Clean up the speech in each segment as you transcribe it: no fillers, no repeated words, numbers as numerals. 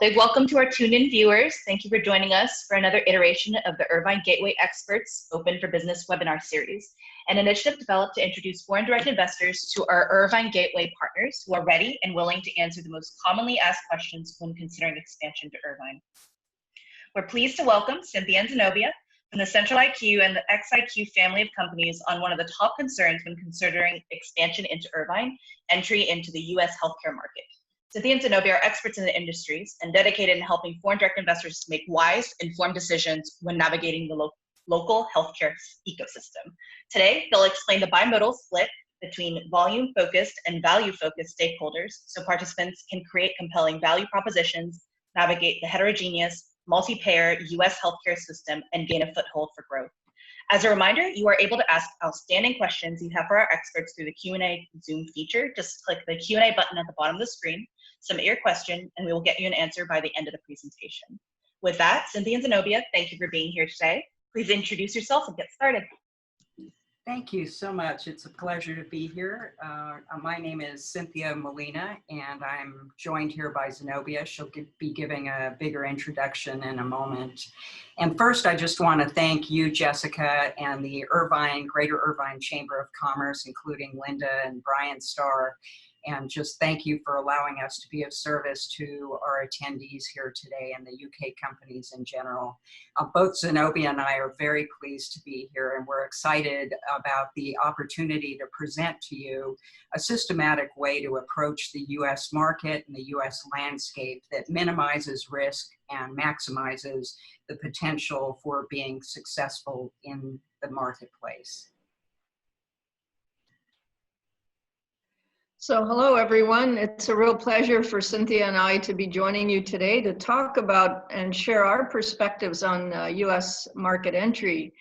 Big welcome to our tuned-in viewers. Thank you for joining us for another iteration of the Irvine Gateway Experts Open for Business webinar series, an initiative developed to introduce foreign direct investors to our Irvine Gateway partners who are ready and willing to answer the most commonly asked questions when considering expansion to Irvine. We're pleased to welcome Cynthia and Zenobia from the Central IQ and the XIQ family of companies on one of the top concerns when considering expansion into Irvine, entry into the U.S. healthcare market. Cynthia and Zenobia are experts in the industries and dedicated in helping foreign direct investors to make wise, informed decisions when navigating the local healthcare ecosystem. Today, they'll explain the bimodal split between volume-focused and value-focused stakeholders so participants can create compelling value propositions, navigate the heterogeneous, multi-payer U.S. healthcare system, and gain a foothold for growth. As a reminder, you are able to ask outstanding questions you have for our experts through the Q&A Zoom feature. Just click the Q&A button at the bottom of the screen, submit your question, and we will get you an answer by the end of the presentation. With that, Cynthia and Zenobia, thank you for being here today. Please introduce yourself and get started. Thank you so much. It's a pleasure to be here. My name is Cynthia Molina, and I'm joined here by Zenobia. She'll be giving a bigger introduction in a moment. And first, I just want to thank you, Jessica, and the Greater Irvine Chamber of Commerce, including Linda and Brian Starr, and just thank you for allowing us to be of service to our attendees here today and the UK companies in general. Both Zenobia and I are very pleased to be here, and we're excited about the opportunity to present to you a systematic way to approach the US market and the US landscape that minimizes risk and maximizes the potential for being successful in the marketplace. So hello, everyone. It's a real pleasure for Cynthia and I to be joining you today to talk about and share our perspectives on U.S. market entry.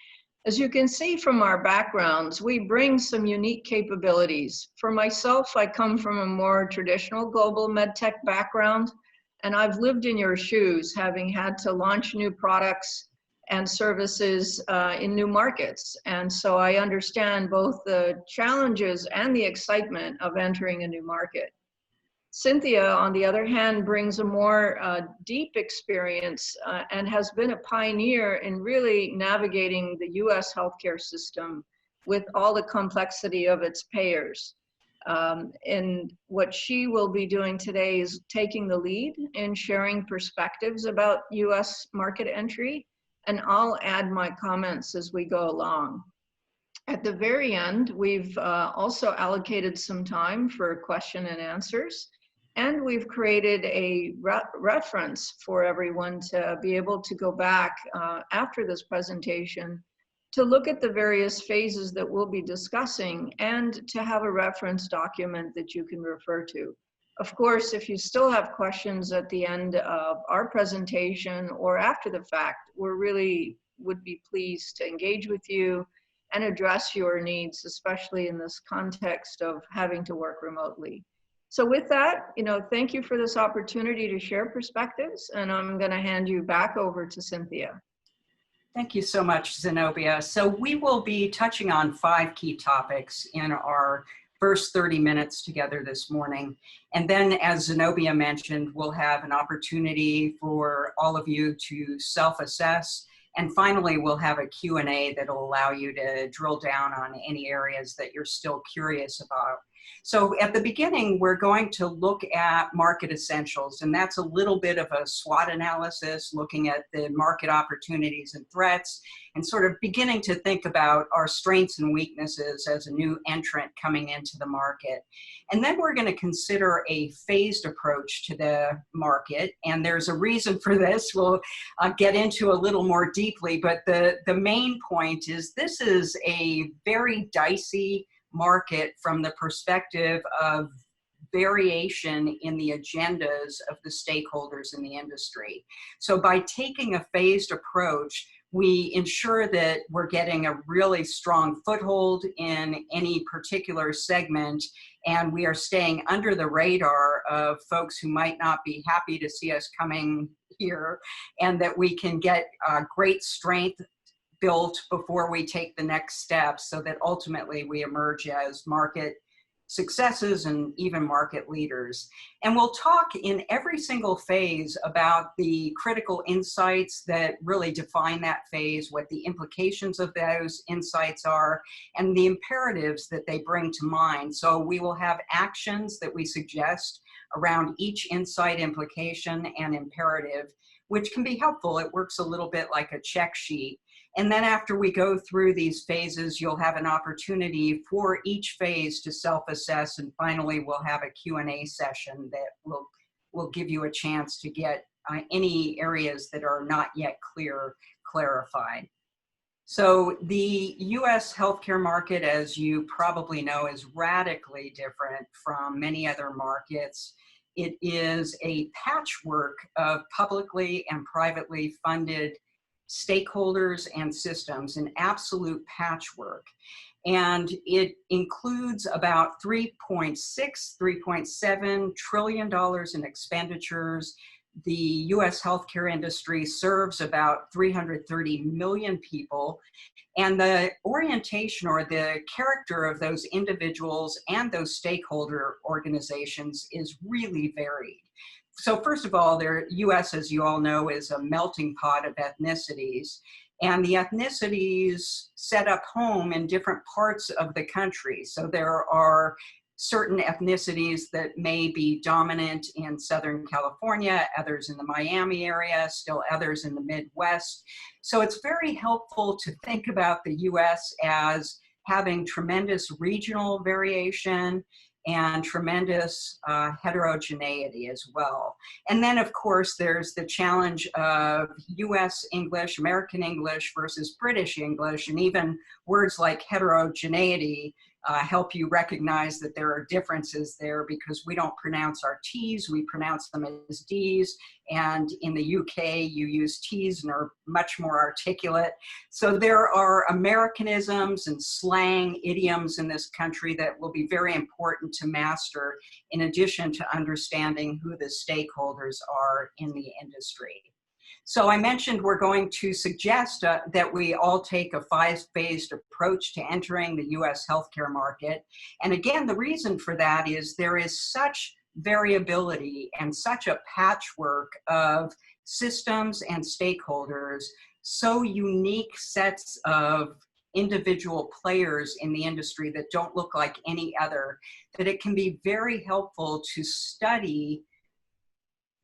As you can see from our backgrounds, we bring some unique capabilities. For myself, I come from a more traditional global medtech background, and I've lived in your shoes, having had to launch new products and services in new markets. And so I understand both the challenges and the excitement of entering a new market. Cynthia, on the other hand, brings a more deep experience and has been a pioneer in really navigating the US healthcare system with all the complexity of its payers. And what she will be doing today is taking the lead in sharing perspectives about US market entry, and I'll add my comments as we go along. At the very end, we've also allocated some time for question and answers, and we've created a reference for everyone to be able to go back after this presentation to look at the various phases that we'll be discussing and to have a reference document that you can refer to. Of course, if you still have questions at the end of our presentation or after the fact, we really would be pleased to engage with you and address your needs, especially in this context of having to work remotely. So with that, thank you for this opportunity to share perspectives, and I'm going to hand you back over to Cynthia. Thank you so much, Zenobia. So we will be touching on 5 key topics in our first 30 minutes together this morning. And then, as Zenobia mentioned, we'll have an opportunity for all of you to self-assess. And finally, we'll have a Q&A that'll allow you to drill down on any areas that you're still curious about. So at the beginning, we're going to look at market essentials, and that's a little bit of a SWOT analysis, looking at the market opportunities and threats, and sort of beginning to think about our strengths and weaknesses as a new entrant coming into the market. And then we're going to consider a phased approach to the market, and there's a reason for this we'll get into a little more deeply, but the main point is this is a very dicey market from the perspective of variation in the agendas of the stakeholders in the industry. So by taking a phased approach, we ensure that we're getting a really strong foothold in any particular segment, and we are staying under the radar of folks who might not be happy to see us coming here, and that we can get great strength built before we take the next step so that ultimately we emerge as market successes and even market leaders. And we'll talk in every single phase about the critical insights that really define that phase, what the implications of those insights are, and the imperatives that they bring to mind. So we will have actions that we suggest around each insight, implication, and imperative, which can be helpful. It works a little bit like a check sheet. And then after we go through these phases, you'll have an opportunity for each phase to self-assess, and finally we'll have a Q&A session that will give you a chance to get any areas that are not yet clarified. So the US healthcare market, as you probably know, is radically different from many other markets. It is a patchwork of publicly and privately funded stakeholders and systems, an absolute patchwork. And it includes about $3.7 trillion in expenditures. The US healthcare industry serves about 330 million people. And the orientation or the character of those individuals and those stakeholder organizations is really varied. So first of all, the US, as you all know, is a melting pot of ethnicities. And the ethnicities set up home in different parts of the country. So there are certain ethnicities that may be dominant in Southern California, others in the Miami area, still others in the Midwest. So it's very helpful to think about the US as having tremendous regional variation and tremendous heterogeneity as well. And then of course there's the challenge of US English, American English versus British English, and even words like heterogeneity help you recognize that there are differences there, because we don't pronounce our T's, we pronounce them as D's, and in the UK you use T's and are much more articulate. So there are Americanisms and slang idioms in this country that will be very important to master, in addition to understanding who the stakeholders are in the industry. So I mentioned we're going to suggest that we all take a 5-phased approach to entering the US healthcare market. And again, the reason for that is there is such variability and such a patchwork of systems and stakeholders, so unique sets of individual players in the industry that don't look like any other, that it can be very helpful to study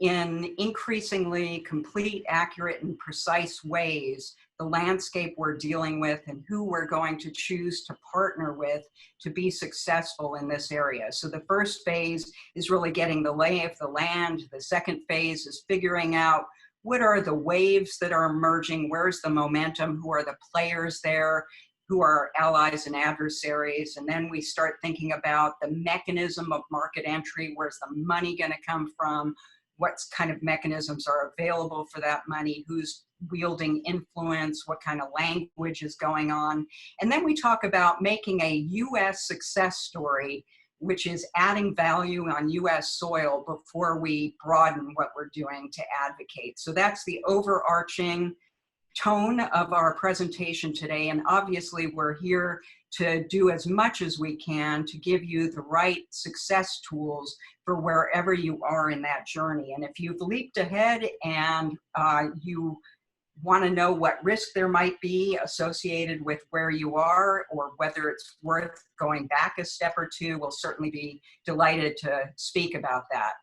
in increasingly complete, accurate, and precise ways the landscape we're dealing with and who we're going to choose to partner with to be successful in this area. So the first phase is really getting the lay of the land. The second phase is figuring out what are the waves that are emerging, where's the momentum, who are the players there, who are allies and adversaries. And then we start thinking about the mechanism of market entry, where's the money gonna come from, what kind of mechanisms are available for that money, who's wielding influence, what kind of language is going on. And then we talk about making a US success story, which is adding value on US soil before we broaden what we're doing to advocate. So that's the overarching tone of our presentation today. And obviously we're here to do as much as we can to give you the right success tools for wherever you are in that journey. And if you've leaped ahead and you want to know what risk there might be associated with where you are, or whether it's worth going back a step or two, we'll certainly be delighted to speak about that.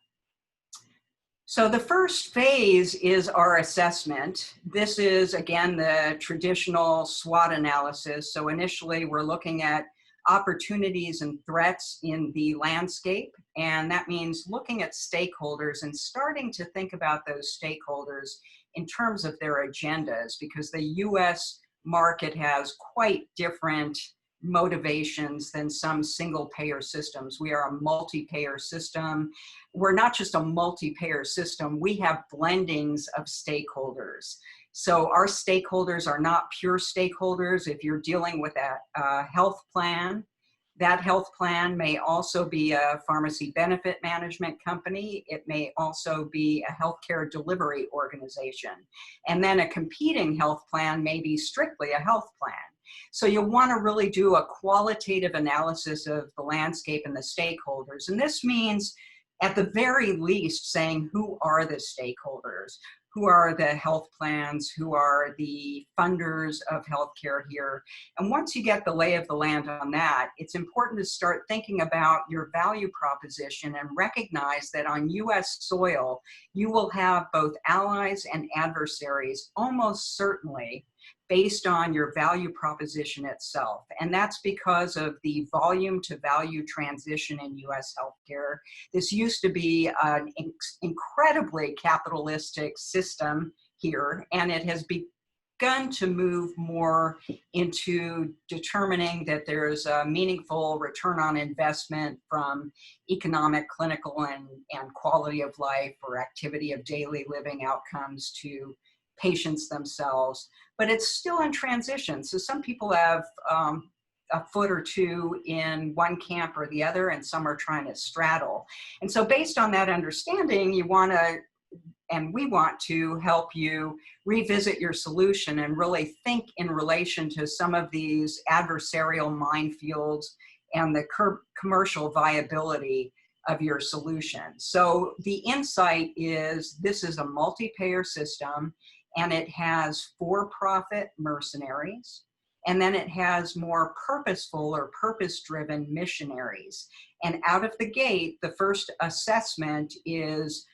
So the first phase is our assessment. This is, again, the traditional SWOT analysis. So initially, we're looking at opportunities and threats in the landscape. And that means looking at stakeholders and starting to think about those stakeholders in terms of their agendas, because the US market has quite different motivations than some single payer systems. We are a multi-payer system. We're not just a multi-payer system, we have blendings of stakeholders. So our stakeholders are not pure stakeholders. If you're dealing with a health plan, that health plan may also be a pharmacy benefit management company. It may also be a healthcare delivery organization. And then a competing health plan may be strictly a health plan. So you'll want to really do a qualitative analysis of the landscape and the stakeholders. And this means, at the very least, saying who are the stakeholders? Who are the health plans? Who are the funders of healthcare here? And once you get the lay of the land on that, it's important to start thinking about your value proposition and recognize that on US soil, you will have both allies and adversaries almost certainly based on your value proposition itself. And that's because of the volume to value transition in US healthcare. This used to be an incredibly capitalistic system here, and it has begun to move more into determining that there's a meaningful return on investment from economic, clinical, and quality of life or activity of daily living outcomes to patients themselves, but it's still in transition. So some people have a foot or two in one camp or the other, and some are trying to straddle. And so based on that understanding, you want to, and we want to help you revisit your solution and really think in relation to some of these adversarial minefields and the commercial viability of your solution. So the insight is this is a multi-payer system, and it has for-profit mercenaries, and then it has more purposeful or purpose-driven missionaries. And out of the gate, the first assessment is,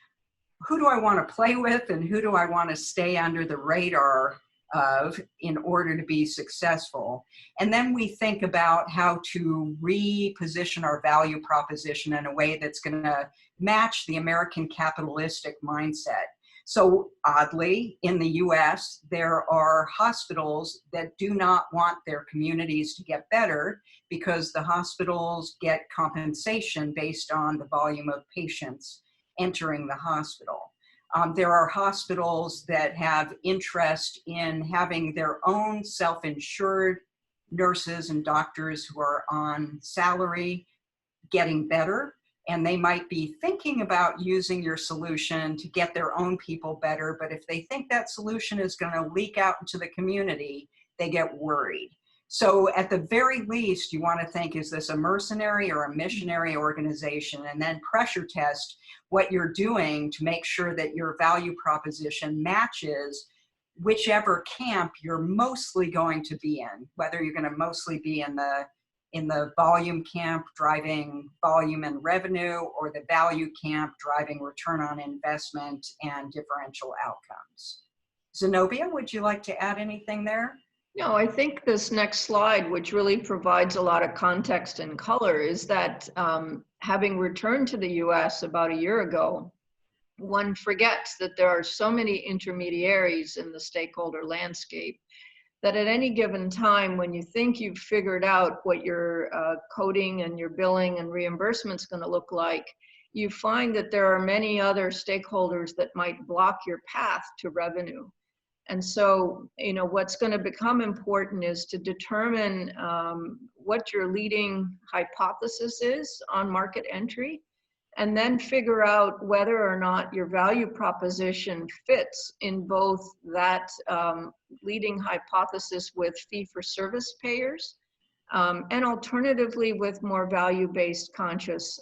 who do I want to play with and who do I want to stay under the radar of in order to be successful? And then we think about how to reposition our value proposition in a way that's going to match the American capitalistic mindset. So oddly, in the US, there are hospitals that do not want their communities to get better because the hospitals get compensation based on the volume of patients entering the hospital. There are hospitals that have interest in having their own self-insured nurses and doctors who are on salary getting better, and they might be thinking about using your solution to get their own people better, but if they think that solution is going to leak out into the community, they get worried. So at the very least, you want to think, is this a mercenary or a missionary organization? And then pressure test what you're doing to make sure that your value proposition matches whichever camp you're mostly going to be in, whether you're going to mostly be in the volume camp driving volume and revenue, or the value camp driving return on investment and differential outcomes. Zenobia, would you like to add anything there? No, I think this next slide, which really provides a lot of context and color, is that having returned to the US about a year ago, one forgets that there are so many intermediaries in the stakeholder landscape that at any given time, when you think you've figured out what your coding and your billing and reimbursement is going to look like, you find that there are many other stakeholders that might block your path to revenue. And so, you know, what's going to become important is to determine what your leading hypothesis is on market entry, and then figure out whether or not your value proposition fits in both that leading hypothesis with fee-for-service payers, and alternatively with more value-based conscious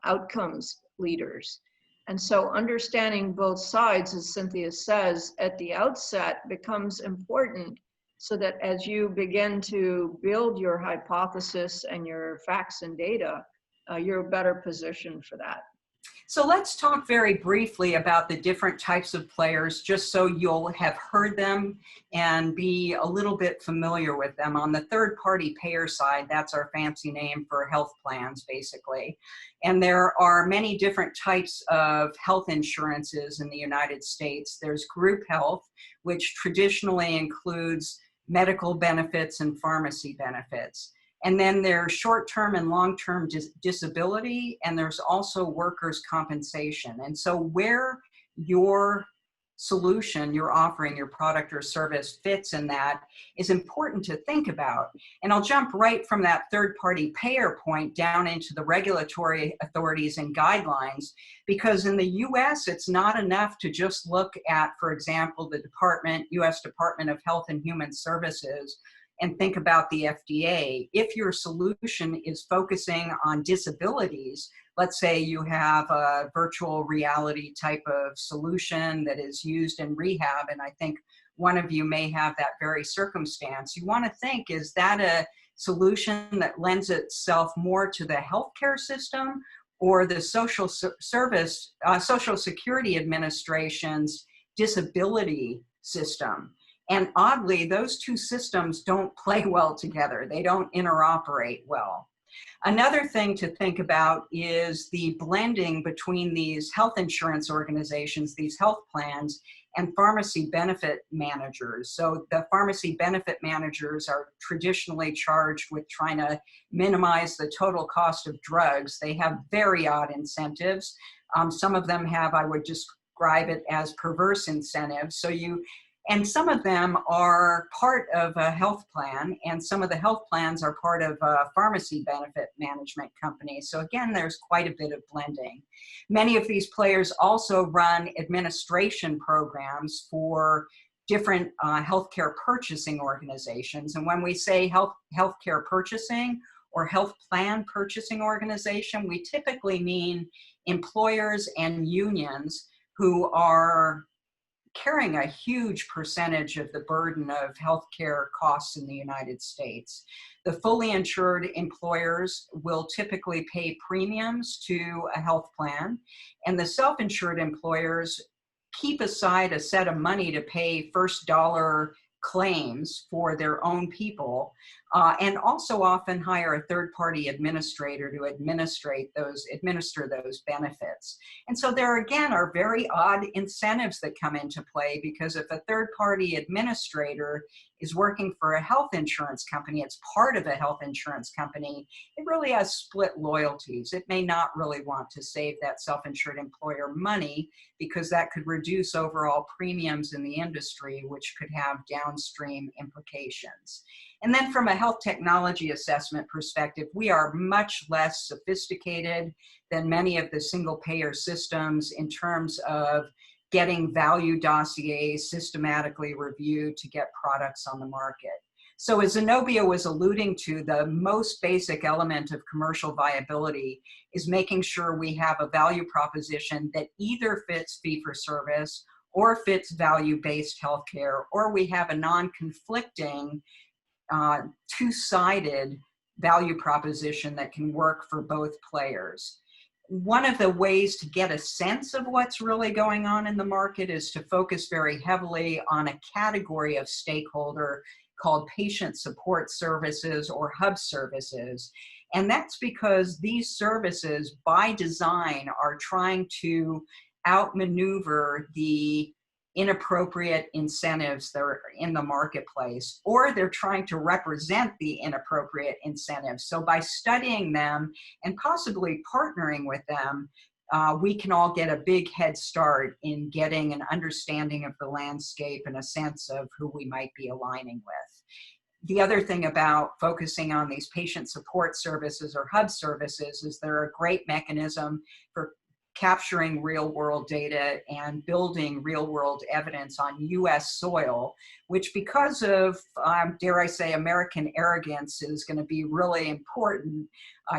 outcomes leaders. And so understanding both sides, as Cynthia says, at the outset becomes important so that as you begin to build your hypothesis and your facts and data, you're better positioned for that. So let's talk very briefly about the different types of players, just so you'll have heard them and be a little bit familiar with them. On the third-party payer side, that's our fancy name for health plans, basically. And there are many different types of health insurances in the United States. There's group health, which traditionally includes medical benefits and pharmacy benefits. And then there's short-term and long-term disability, and there's also workers' compensation. And so where your solution, your offering, your product or service fits in that is important to think about. And I'll jump right from that third-party payer point down into the regulatory authorities and guidelines, because in the US, it's not enough to just look at, for example, the US Department of Health and Human Services and think about the FDA. If your solution is focusing on disabilities, let's say you have a virtual reality type of solution that is used in rehab, and I think one of you may have that very circumstance, you want to think, is that a solution that lends itself more to the healthcare system or the Social Security Administration's disability system? And oddly, those two systems don't play well together. They don't interoperate well. Another thing to think about is the blending between these health insurance organizations, these health plans, and pharmacy benefit managers. So the pharmacy benefit managers are traditionally charged with trying to minimize the total cost of drugs. They have very odd incentives. Some of them have, I would describe it as perverse incentives. And some of them are part of a health plan, and some of the health plans are part of a pharmacy benefit management company. So again, there's quite a bit of blending. Many of these players also run administration programs for different healthcare purchasing organizations. And when we say healthcare purchasing or health plan purchasing organization, we typically mean employers and unions who are carrying a huge percentage of the burden of healthcare costs in the United States. The fully insured employers will typically pay premiums to a health plan, and the self-insured employers keep aside a set of money to pay first dollar claims for their own people, and also often hire a third-party administrator to administer those benefits. And so there again are very odd incentives that come into play, because if a third-party administrator is working for a health insurance company, it's part of a health insurance company, it really has split loyalties. It may not really want to save that self-insured employer money, because that could reduce overall premiums in the industry, which could have downstream implications. And then from a health technology assessment perspective, we are much less sophisticated than many of the single payer systems in terms of getting value dossiers systematically reviewed to get products on the market. So as Zenobia was alluding to, the most basic element of commercial viability is making sure we have a value proposition that either fits fee-for-service or fits value-based healthcare, or we have a non-conflicting, two-sided value proposition that can work for both players. One of the ways to get a sense of what's really going on in the market is to focus very heavily on a category of stakeholder called patient support services or hub services. And that's because these services by design are trying to outmaneuver the inappropriate incentives that are in the marketplace, or they're trying to represent the inappropriate incentives. So by studying them and possibly partnering with them, we can all get a big head start in getting an understanding of the landscape and a sense of who we might be aligning with. The other thing about focusing on these patient support services or hub services is they're a great mechanism for capturing real-world data and building real-world evidence on U.S. soil, which, because of, dare I say, American arrogance, is going to be really important.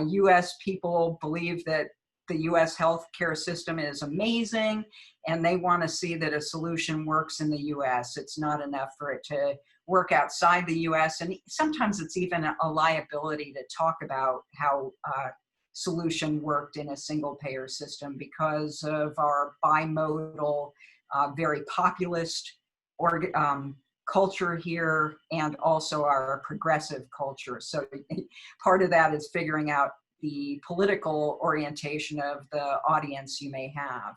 U.S. people believe that the U.S. healthcare system is amazing, and they want to see that a solution works in the U.S. It's not enough for it to work outside the U.S., and sometimes it's even a liability to talk about how solution worked in a single payer system because of our bimodal, very populist culture here, and also our progressive culture. So part of that is figuring out the political orientation of the audience you may have.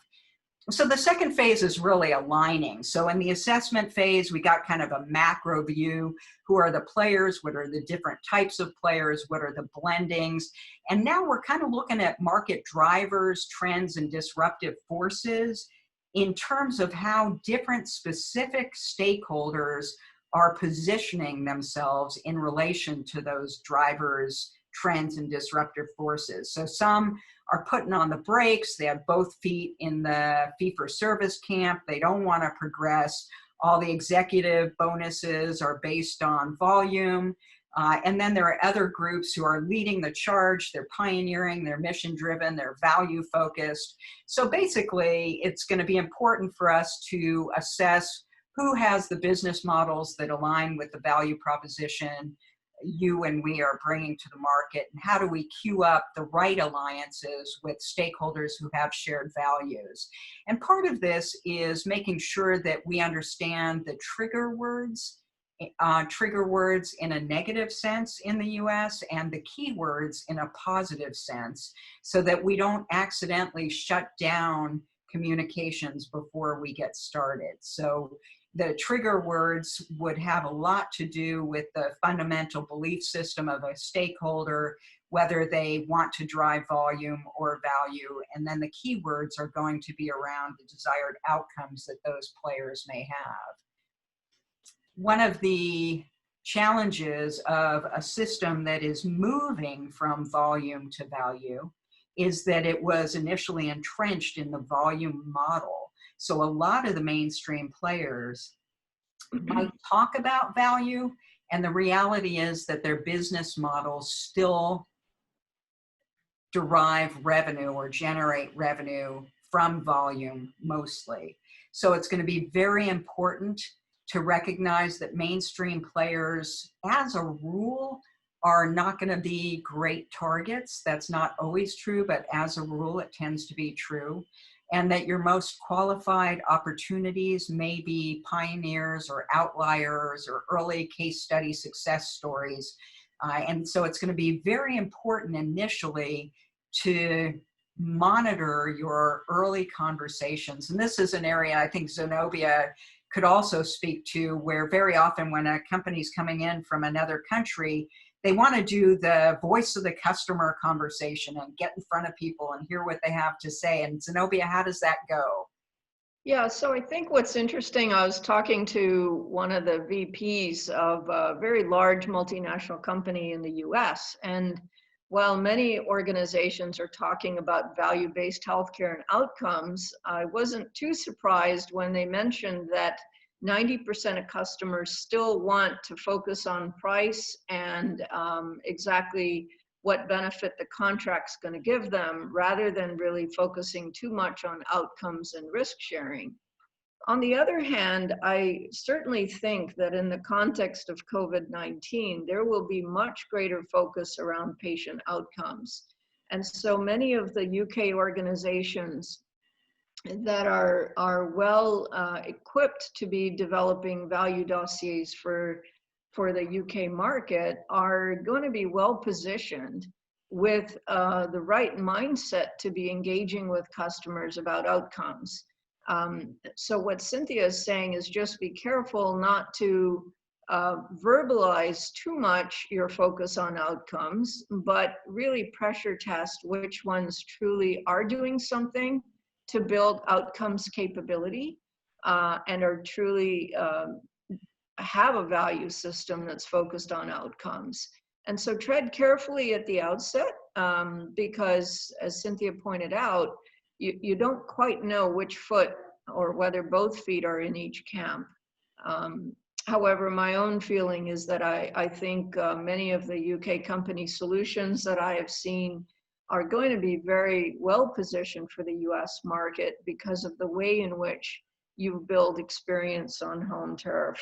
So the second phase is really aligning. So in the assessment phase, we got kind of a macro view. Who are the players? What are the different types of players? What are the blendings? And now we're kind of looking at market drivers, trends, and disruptive forces in terms of how different specific stakeholders are positioning themselves in relation to those drivers, trends, and disruptive forces. So some are putting on the brakes. They have both feet in the fee-for-service camp. They don't want to progress. All the executive bonuses are based on volume. And then there are other groups who are leading the charge. They're pioneering, they're mission driven, they're value focused. So basically, it's going to be important for us to assess who has the business models that align with the value proposition you and we are bringing to the market, and how do we queue up the right alliances with stakeholders who have shared values. And part of this is making sure that we understand the trigger words in a negative sense in the US and the keywords in a positive sense, so that we don't accidentally shut down communications before we get started. So the trigger words would have a lot to do with the fundamental belief system of a stakeholder, whether they want to drive volume or value. And then the keywords are going to be around the desired outcomes that those players may have. One of the challenges of a system that is moving from volume to value is that it was initially entrenched in the volume model. So a lot of the mainstream players might talk about value, and the reality is that their business models still derive revenue or generate revenue from volume mostly. So it's going to be very important to recognize that mainstream players, as a rule, are not going to be great targets. That's not always true, but as a rule, it tends to be true. And that your most qualified opportunities may be pioneers or outliers or early case study success stories. And so it's going to be very important initially to monitor your early conversations. And this is an area I think Zenobia could also speak to, where very often when a company's coming in from another country, they want to do the voice of the customer conversation and get in front of people and hear what they have to say. And Zenobia, how does that go? Yeah, so I think what's interesting, I was talking to one of the VPs of a very large multinational company in the US. And while many organizations are talking about value-based healthcare and outcomes, I wasn't too surprised when they mentioned that 90% of customers still want to focus on price and exactly what benefit the contract's going to give them, rather than really focusing too much on outcomes and risk sharing. On the other hand, I certainly think that in the context of COVID-19, there will be much greater focus around patient outcomes. And so many of the UK organizations that are well equipped to be developing value dossiers for the UK market are going to be well positioned with the right mindset to be engaging with customers about outcomes. So what Cynthia is saying is just be careful not to verbalize too much your focus on outcomes, but really pressure test which ones truly are doing something to build outcomes capability and are truly have a value system that's focused on outcomes. And so tread carefully at the outset because, as Cynthia pointed out, you don't quite know which foot or whether both feet are in each camp. However, my own feeling is that I think many of the UK company solutions that I have seen are going to be very well positioned for the US market because of the way in which you build experience on home turf.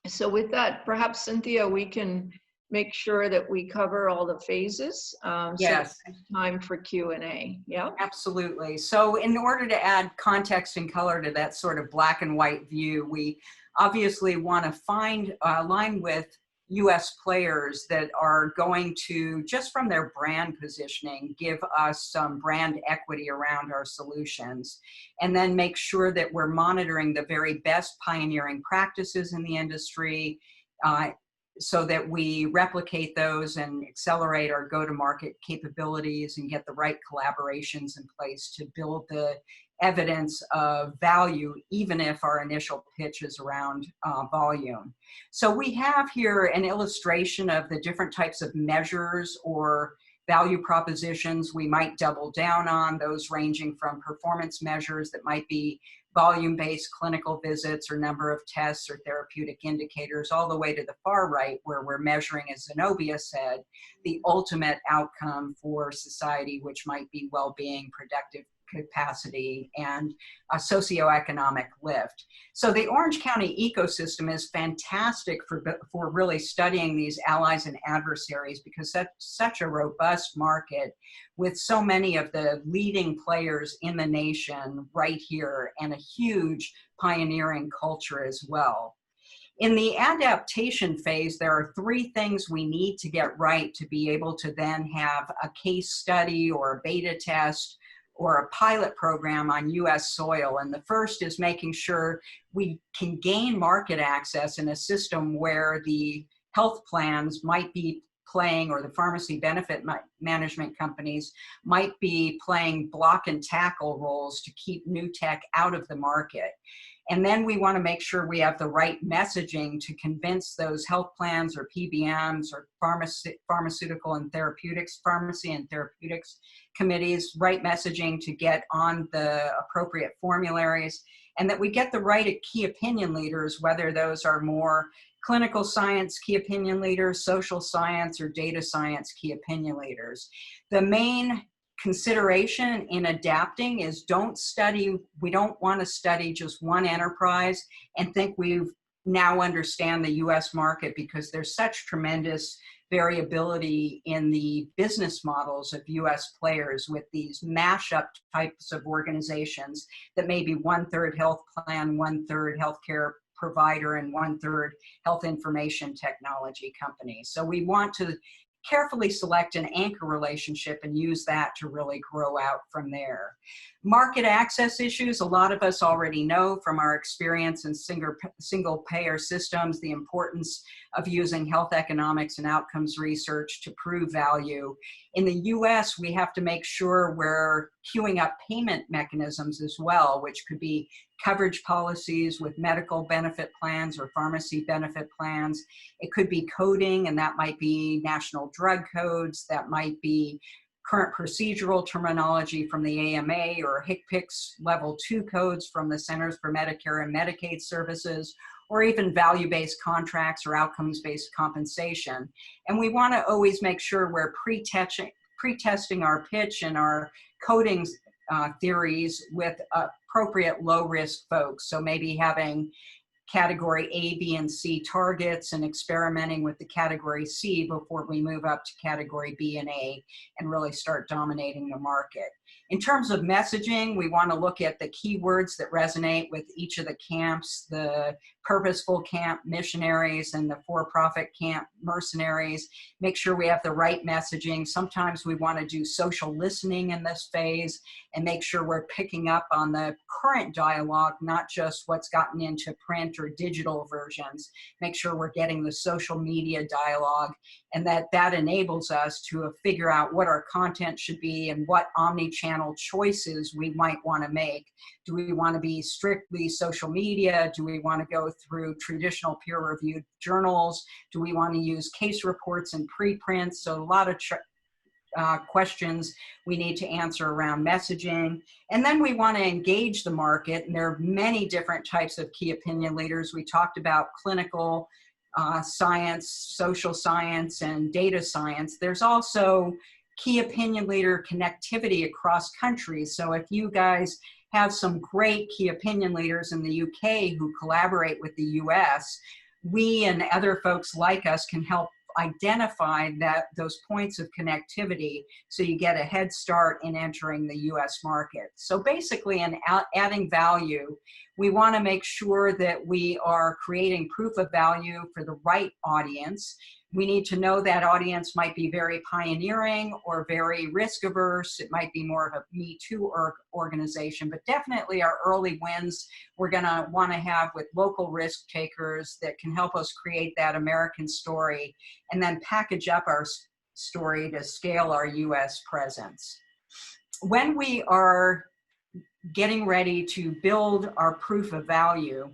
So with that, perhaps Cynthia, we can make sure that we cover all the phases. Yes. So time for Q&A, yeah? Absolutely. So in order to add context and color to that sort of black and white view, we obviously want to find align with US players that are going to, just from their brand positioning, give us some brand equity around our solutions, and then make sure that we're monitoring the very best pioneering practices in the industry so that we replicate those and accelerate our go-to-market capabilities and get the right collaborations in place to build the evidence of value, even if our initial pitch is around volume. So we have here an illustration of the different types of measures or value propositions we might double down on, those ranging from performance measures that might be volume-based clinical visits or number of tests or therapeutic indicators, all the way to the far right where we're measuring, as Zenobia said, the ultimate outcome for society, which might be well-being, productive capacity, and a socioeconomic lift. So the Orange County ecosystem is fantastic for really studying these allies and adversaries, because that's such a robust market with so many of the leading players in the nation right here, and a huge pioneering culture as well. In the adaptation phase, there are 3 things we need to get right to be able to then have a case study or a beta test or a pilot program on US soil. And the first is making sure we can gain market access in a system where the health plans might be playing, or the pharmacy benefit management companies might be playing block and tackle roles to keep new tech out of the market. And then we want to make sure we have the right messaging to convince those health plans or PBMs or pharmaceutical and therapeutics, pharmacy and therapeutics committees, right messaging to get on the appropriate formularies, and that we get the right key opinion leaders, whether those are more clinical science key opinion leaders, social science, or data science key opinion leaders. The main consideration in adapting is we don't want to study just one enterprise and think we now understand the US market, because there's such tremendous variability in the business models of US players with these mashup types of organizations that may be 1/3 health plan, 1/3 healthcare provider, and 1/3 health information technology company. So we want to carefully select an anchor relationship and use that to really grow out from there. Market access issues, a lot of us already know from our experience in single payer systems, the importance of using health economics and outcomes research to prove value. In the US, we have to make sure we're queuing up payment mechanisms as well, which could be coverage policies with medical benefit plans or pharmacy benefit plans. It could be coding, and that might be national drug codes, that might be current procedural terminology from the AMA, or HCPCS level 2 codes from the Centers for Medicare and Medicaid Services, or even value-based contracts or outcomes-based compensation. And we want to always make sure we're pre-testing our pitch and our coding theories with appropriate low-risk folks. So maybe having category A, B, and C targets and experimenting with the category C before we move up to category B and A and really start dominating the market. In terms of messaging, we want to look at the keywords that resonate with each of the camps, the purposeful camp missionaries and the for-profit camp mercenaries. Make sure we have the right messaging. Sometimes we want to do social listening in this phase and make sure we're picking up on the current dialogue, not just what's gotten into print or digital versions. Make sure we're getting the social media dialogue, and that enables us to figure out what our content should be and what omni-channel choices we might want to make. Do we want to be strictly social media? Do we want to go through traditional peer-reviewed journals? Do we want to use case reports and preprints? So a lot of questions we need to answer around messaging. And then we want to engage the market, and there are many different types of key opinion leaders. We talked about clinical science, social science, and data science. There's also key opinion leader connectivity across countries. So if you guys have some great key opinion leaders in the UK who collaborate with the US, we and other folks like us can help identify those points of connectivity so you get a head start in entering the US market. So basically, in adding value, we want to make sure that we are creating proof of value for the right audience. We need to know that audience might be very pioneering or very risk averse. It might be more of a Me Too organization, but definitely our early wins we're going to want to have with local risk takers that can help us create that American story and then package up our story to scale our US presence. When we are getting ready to build our proof of value,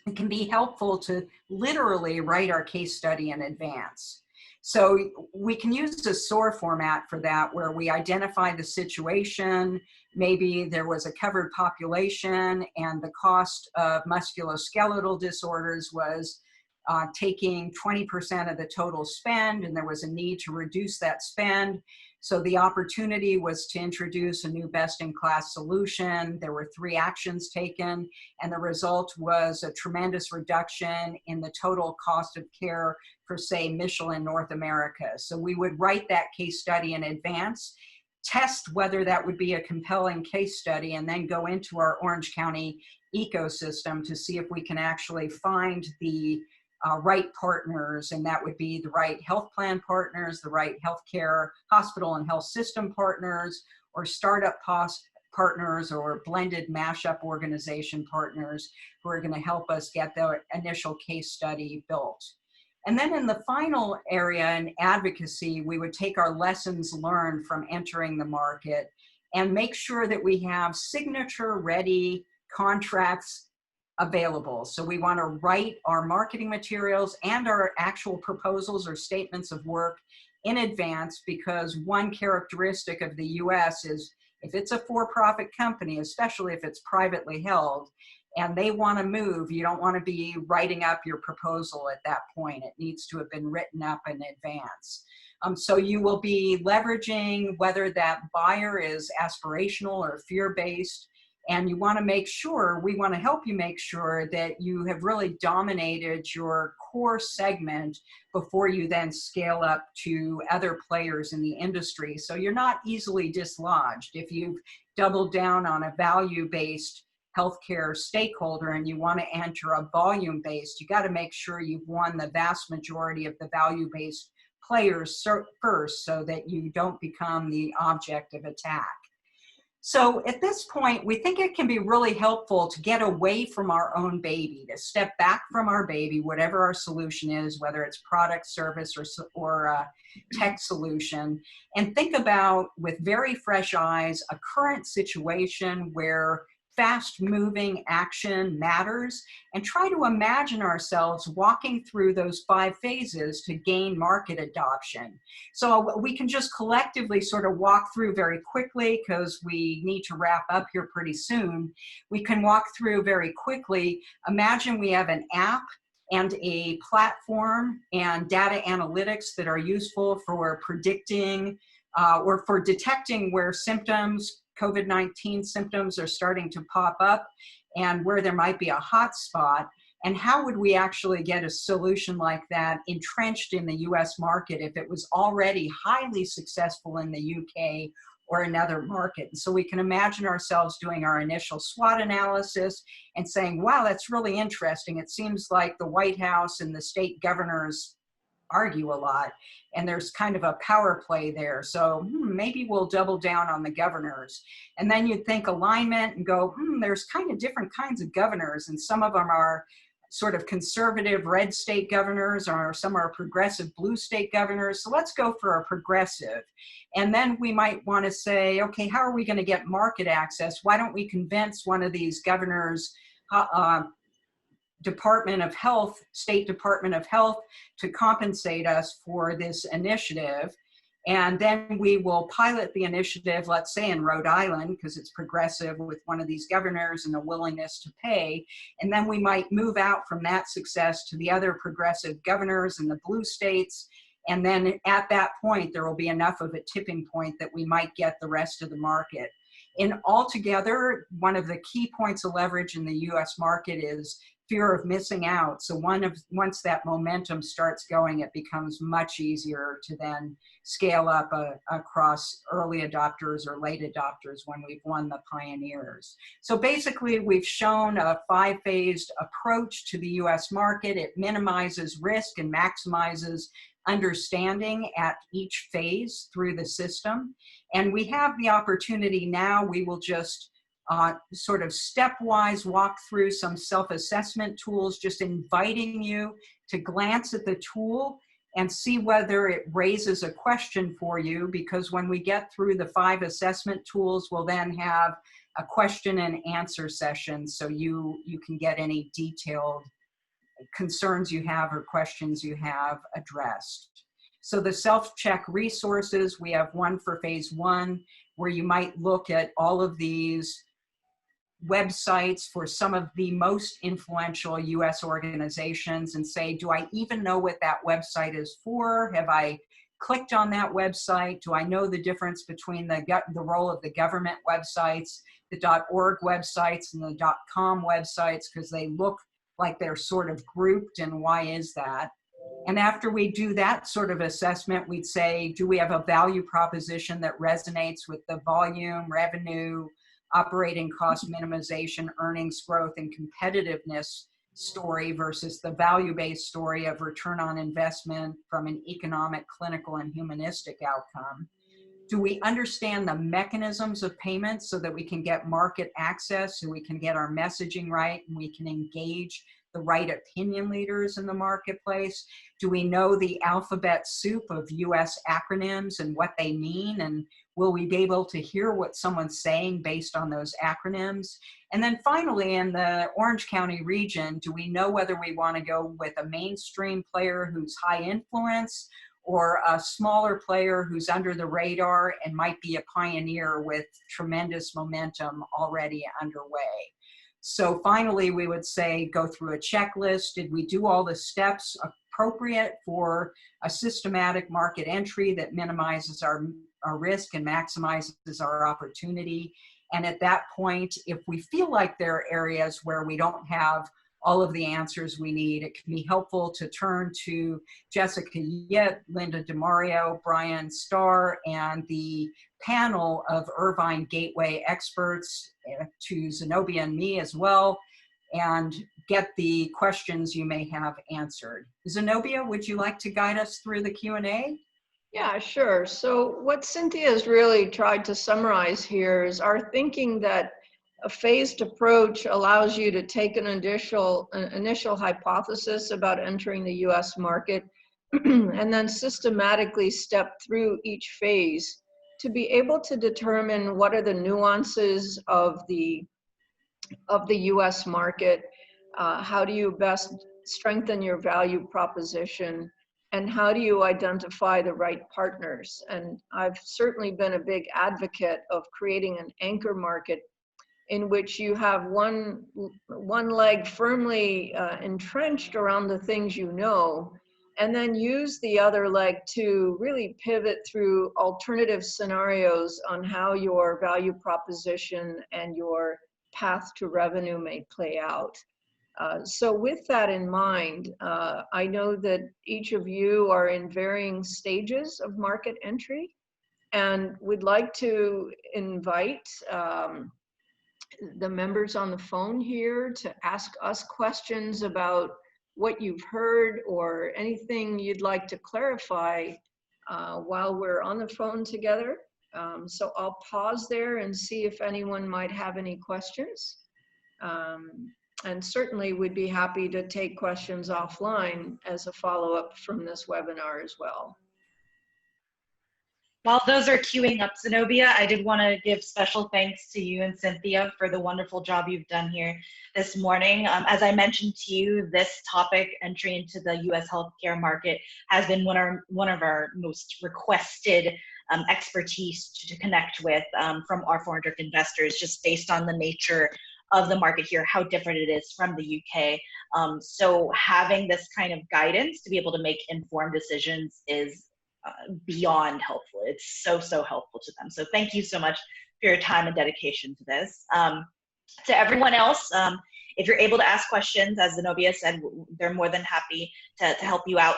it can be helpful to literally write our case study in advance. So we can use a SOAR format for that, where we identify the situation. Maybe there was a covered population and the cost of musculoskeletal disorders was taking 20% of the total spend, and there was a need to reduce that spend. So the opportunity was to introduce a new best-in-class solution. There were 3 actions taken, and the result was a tremendous reduction in the total cost of care for, say, Michelin North America. So we would write that case study in advance, test whether that would be a compelling case study, and then go into our Orange County ecosystem to see if we can actually find the right partners, and that would be the right health plan partners, the right healthcare hospital and health system partners, or startup partners, or blended mashup organization partners who are going to help us get the initial case study built. And then in the final area in advocacy, we would take our lessons learned from entering the market and make sure that we have signature ready contracts available. So we want to write our marketing materials and our actual proposals or statements of work in advance, because one characteristic of the US is if it's a for-profit company, especially if it's privately held, and they want to move, you don't want to be writing up your proposal at that point. It needs to have been written up in advance. So you will be leveraging whether that buyer is aspirational or fear-based, and you want to make sure, we want to help you make sure that you have really dominated your core segment before you then scale up to other players in the industry. So you're not easily dislodged. If you've doubled down on a value-based healthcare stakeholder and you want to enter a volume-based, you got to make sure you've won the vast majority of the value-based players first, so that you don't become the object of attack. So at this point, we think it can be really helpful to get away from our own baby, to step back from our baby, whatever our solution is, whether it's product, service, or tech solution, and think about, with very fresh eyes, a current situation where fast-moving action matters, and try to imagine ourselves walking through those 5 phases to gain market adoption. So we can just collectively sort of walk through very quickly, because we need to wrap up here pretty soon. We can walk through very quickly. Imagine we have an app and a platform and data analytics that are useful for predicting or for detecting where symptoms, COVID-19 symptoms, are starting to pop up and where there might be a hot spot. And how would we actually get a solution like that entrenched in the US market if it was already highly successful in the UK or another market? And so we can imagine ourselves doing our initial SWOT analysis and saying, wow, that's really interesting. It seems like the White House and the state governors argue a lot, and there's kind of a power play there. So maybe we'll double down on the governors. And then you'd think alignment and go, there's kind of different kinds of governors, and some of them are sort of conservative red state governors, or some are progressive blue state governors. So let's go for a progressive. And then we might want to say, okay, how are we going to get market access? Why don't we convince one of these governors, Department of Health, State Department of Health, to compensate us for this initiative? And then we will pilot the initiative, let's say in Rhode Island, because it's progressive, with one of these governors and a willingness to pay. And then we might move out from that success to the other progressive governors in the blue states. And then at that point, there will be enough of a tipping point that we might get the rest of the market. And altogether, one of the key points of leverage in the US market is fear of missing out. So once that momentum starts going, it becomes much easier to then scale up across early adopters or late adopters when we've won the pioneers. So basically, we've shown a 5-phased approach to the US market. It minimizes risk and maximizes understanding at each phase through the system. And we have the opportunity now, we will just sort of stepwise walk through some self-assessment tools, just inviting you to glance at the tool and see whether it raises a question for you, because when we get through the 5 assessment tools, we'll then have a question and answer session, so you can get any detailed concerns you have or questions you have addressed. So the self-check resources, we have one for phase 1, where you might look at all of these websites for some of the most influential US organizations and say, do I even know what that website is for? Have I clicked on that website? Do I know the difference between the role of the government websites, the .org websites, and the .com websites, because they look like they're sort of grouped, and why is that? And after we do that sort of assessment, we'd say, do we have a value proposition that resonates with the volume, revenue, operating cost minimization, earnings growth, and competitiveness story versus the value-based story of return on investment from an economic, clinical, and humanistic outcome? Do we understand the mechanisms of payment so that we can get market access, so we can get our messaging right, and we can engage the right opinion leaders in the marketplace? Do we know the alphabet soup of US acronyms and what they mean? And will we be able to hear what someone's saying based on those acronyms? And then finally, in the Orange County region, do we know whether we want to go with a mainstream player who's high influence or a smaller player who's under the radar and might be a pioneer with tremendous momentum already underway? So finally, we would say, go through a checklist. Did we do all the steps appropriate for a systematic market entry that minimizes our risk and maximizes our opportunity? And at that point, if we feel like there are areas where we don't have all of the answers we need, it can be helpful to turn to Jessica Yip, Linda DeMario, Brian Starr, and the panel of Irvine Gateway experts, to Zenobia and me as well, and get the questions you may have answered. Zenobia, would you like to guide us through the Q&A? Yeah, sure. So what Cynthia has really tried to summarize here is our thinking that a phased approach allows you to take an initial hypothesis about entering the US market and then systematically step through each phase to be able to determine what are the nuances of the US market, how do you best strengthen your value proposition, and how do you identify the right partners. And I've certainly been a big advocate of creating an anchor market in which you have one leg firmly entrenched around the things you know, and then use the other leg to really pivot through alternative scenarios on how your value proposition and your path to revenue may play out. So with that in mind, I know that each of you are in varying stages of market entry, and we'd like to invite the members on the phone here to ask us questions about what you've heard or anything you'd like to clarify while we're on the phone together. So I'll pause there and see if anyone might have any questions. And certainly we'd be happy to take questions offline as a follow-up from this webinar as well. While those are queuing up, Zenobia, I did want to give special thanks to you and Cynthia for the wonderful job you've done here this morning. As I mentioned to you, this topic, entry into the U.S. healthcare market, has been one of our most requested expertise to connect with from our foreign direct investors, just based on the nature of the market here, how different it is from the UK. So having this kind of guidance to be able to make informed decisions is beyond helpful. It's so helpful to them. So thank you so much for your time and dedication to this. To everyone else, if you're able to ask questions, as Zenobia said, they're more than happy to help you out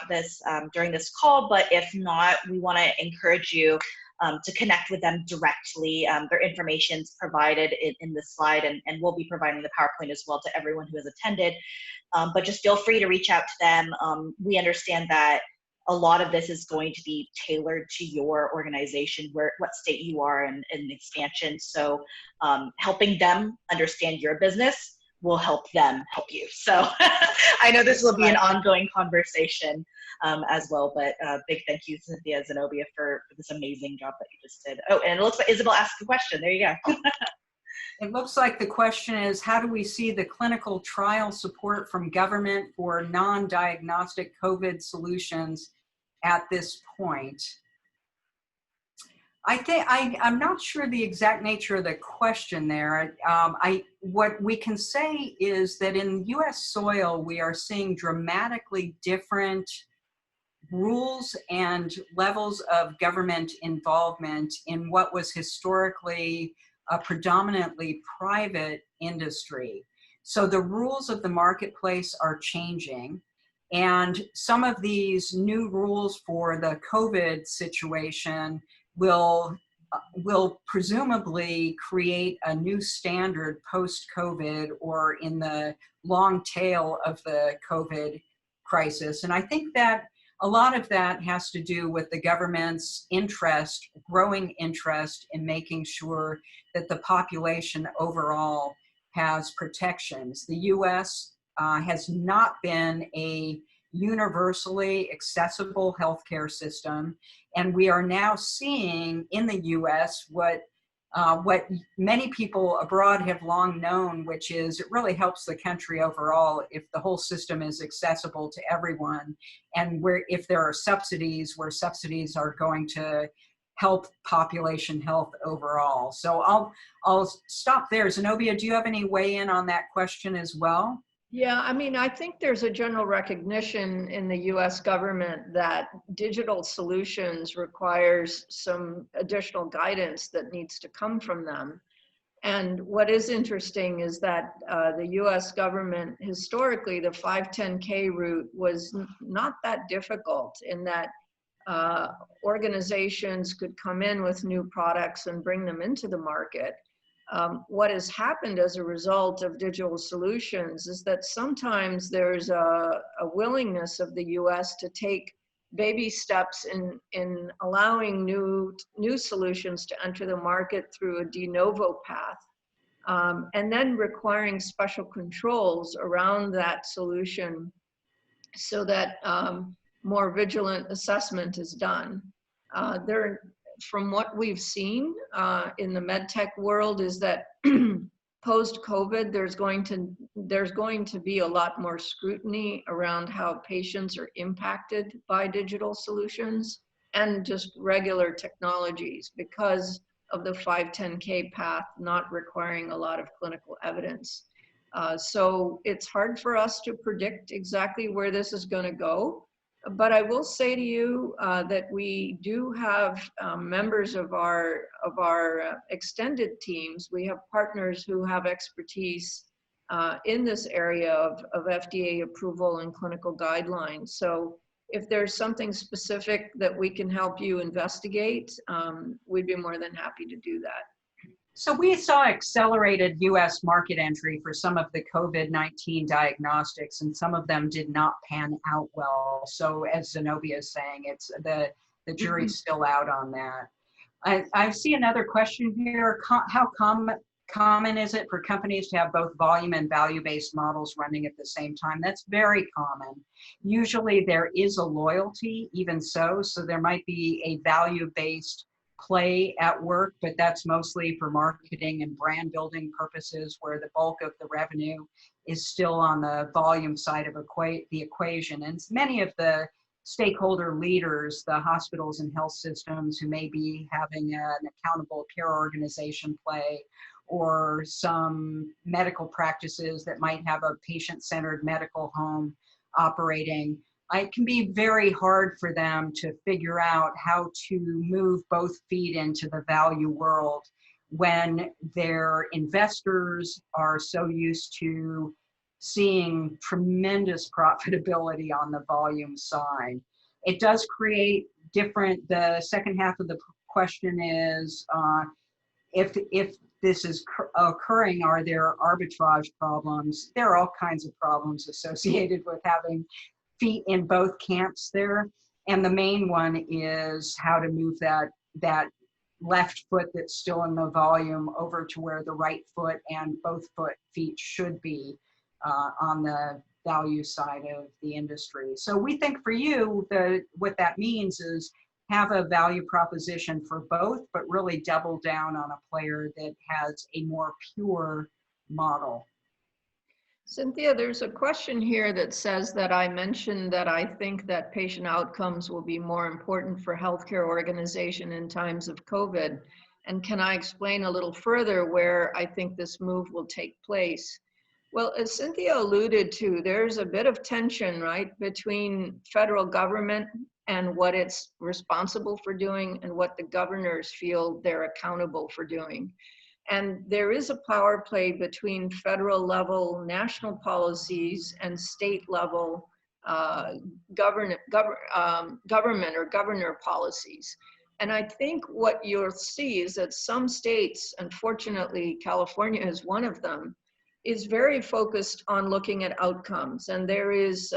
during this call. But if not, we want to encourage you to connect with them directly. Their information is provided in the slide, and we'll be providing the PowerPoint as well to everyone who has attended. But just feel free to reach out to them. We understand that a lot of this is going to be tailored to your organization, what state you are in expansion. So helping them understand your business will help them help you. So I know this will be an ongoing conversation as well, but big thank you, Cynthia, Zenobia, for this amazing job that you just did. Oh, and it looks like Isabel asked a question. There you go. It looks like the question is, how do we see the clinical trial support from government for non-diagnostic COVID solutions at this point? I think I'm not sure the exact nature of the question there. What we can say is that in U.S. soil, we are seeing dramatically different rules and levels of government involvement in what was historically a predominantly private industry. So the rules of the marketplace are changing. And some of these new rules for the COVID situation will presumably create a new standard post-COVID or in the long tail of the COVID crisis. And I think that a lot of that has to do with the government's interest, growing interest in making sure that the population overall has protections. The US has not been a universally accessible healthcare system, and we are now seeing in the US what many people abroad have long known, which is it really helps the country overall if the whole system is accessible to everyone, and if there are subsidies, where subsidies are going to help population health overall. So I'll stop there. Zenobia, do you have any weigh in on that question as well? Yeah, I mean, I think there's a general recognition in the US government that digital solutions requires some additional guidance that needs to come from them. And what is interesting is that the US government, historically, the 510K route was not that difficult in that organizations could come in with new products and bring them into the market. What has happened as a result of digital solutions is that sometimes there's a willingness of the US to take baby steps in allowing new solutions to enter the market through a de novo path, and then requiring special controls around that solution so that more vigilant assessment is done. From what we've seen in the medtech world is that post-COVID, there's going to be a lot more scrutiny around how patients are impacted by digital solutions and just regular technologies because of the 510K path not requiring a lot of clinical evidence. So it's hard for us to predict exactly where this is going to go. But I will say to you that we do have members of our extended teams. We have partners who have expertise in this area of FDA approval and clinical guidelines. So if there's something specific that we can help you investigate, we'd be more than happy to do that. So we saw accelerated US market entry for some of the COVID-19 diagnostics, and some of them did not pan out well. So as Zenobia is saying, it's the jury's still out on that. I see another question here. How common is it for companies to have both volume and value-based models running at the same time? That's very common. Usually there is a loyalty, even so there might be a value-based play at work, but that's mostly for marketing and brand building purposes, where the bulk of the revenue is still on the volume side of the equation. And many of the stakeholder leaders, the hospitals and health systems who may be having an accountable care organization play, or some medical practices that might have a patient-centered medical home operating, it can be very hard for them to figure out how to move both feet into the value world when their investors are so used to seeing tremendous profitability on the volume side. It does create the second half of the question is, if this is occurring, are there arbitrage problems? There are all kinds of problems associated with having feet in both camps there. And the main one is how to move that left foot that's still in the volume over to where the right foot and both feet should be on the value side of the industry. So we think for you, what that means is have a value proposition for both, but really double down on a player that has a more pure model. Cynthia, there's a question here that says that I mentioned that I think that patient outcomes will be more important for healthcare organization in times of COVID. And can I explain a little further where I think this move will take place? Well, as Cynthia alluded to, there's a bit of tension, right, between federal government and what it's responsible for doing and what the governors feel they're accountable for doing. And there is a power play between federal level national policies and state level government or governor policies. And I think what you'll see is that some states, unfortunately, California is one of them, is very focused on looking at outcomes. And there is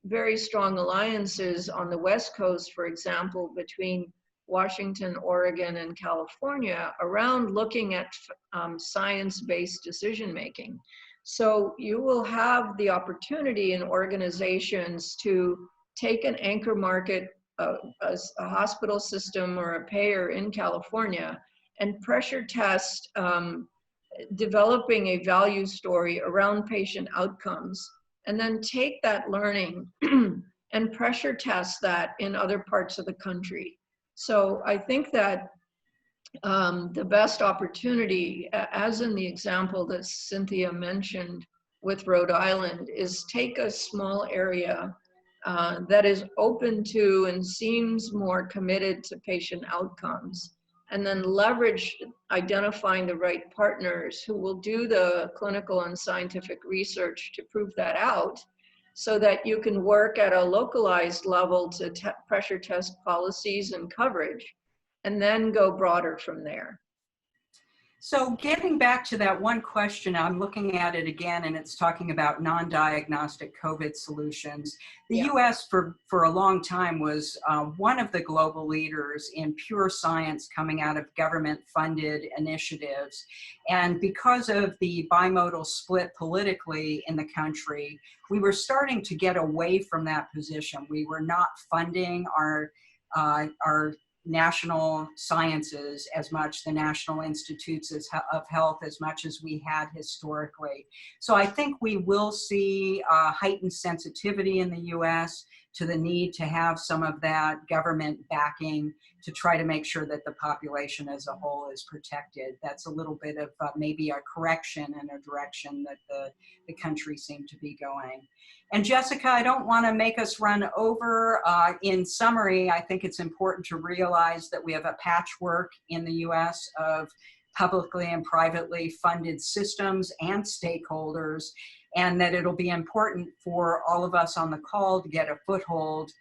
very strong alliances on the West Coast, for example, between Washington, Oregon, and California around looking at science-based decision-making. So you will have the opportunity in organizations to take an anchor market, a hospital system or a payer in California, and pressure test developing a value story around patient outcomes, and then take that learning and pressure test that in other parts of the country. So I think that the best opportunity, as in the example that Cynthia mentioned with Rhode Island, is take a small area that is open to and seems more committed to patient outcomes, and then leverage identifying the right partners who will do the clinical and scientific research to prove that out, so that you can work at a localized level to pressure test policies and coverage, and then go broader from there. So getting back to that one question, I'm looking at it again, and it's talking about non-diagnostic COVID solutions. The US for a long time was one of the global leaders in pure science coming out of government-funded initiatives. And because of the bimodal split politically in the country, we were starting to get away from that position. We were not funding our national sciences as much, the national institutes of health as much as we had historically. So I think we will see heightened sensitivity in the US to the need to have some of that government backing to try to make sure that the population as a whole is protected. That's a little bit of maybe a correction in a direction that the country seemed to be going. And Jessica, I don't want to make us run over. In summary, I think it's important to realize that we have a patchwork in the US of publicly and privately funded systems and stakeholders, and that it'll be important for all of us on the call to get a foothold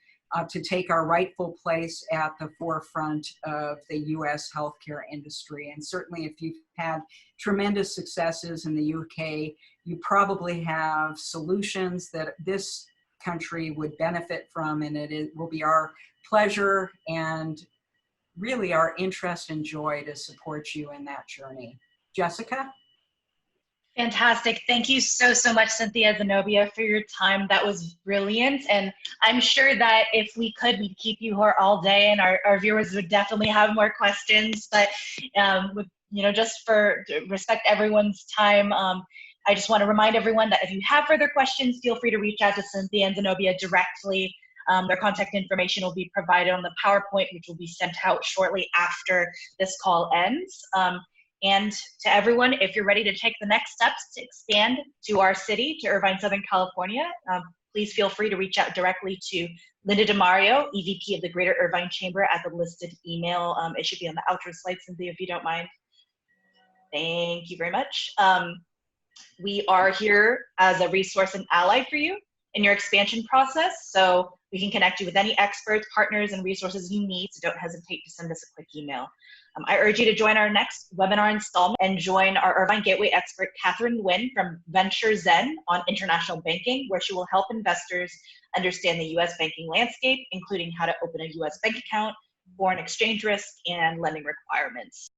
to take our rightful place at the forefront of the US healthcare industry. And certainly if you've had tremendous successes in the UK, you probably have solutions that this country would benefit from, and it will be our pleasure and really our interest and joy to support you in that journey. Jessica? Fantastic. Thank you so much, Cynthia Zenobia, for your time. That was brilliant. And I'm sure that if we could, we'd keep you here all day, and our viewers would definitely have more questions. But just for respect everyone's time, I just want to remind everyone that if you have further questions, feel free to reach out to Cynthia and Zenobia directly. Their contact information will be provided on the PowerPoint, which will be sent out shortly after this call ends. And to everyone, if you're ready to take the next steps to expand to our city, to Irvine, Southern California, please feel free to reach out directly to Linda DeMario, EVP of the Greater Irvine Chamber, at the listed email. It should be on the outro slide, Cynthia, if you don't mind. Thank you very much. We are here as a resource and ally for you in your expansion process, so we can connect you with any experts, partners, and resources you need, so don't hesitate to send us a quick email. I urge you to join our next webinar installment and join our Irvine Gateway expert, Catherine Nguyen from Venture Zen on international banking, where she will help investors understand the US banking landscape, including how to open a US bank account, foreign exchange risk, and lending requirements.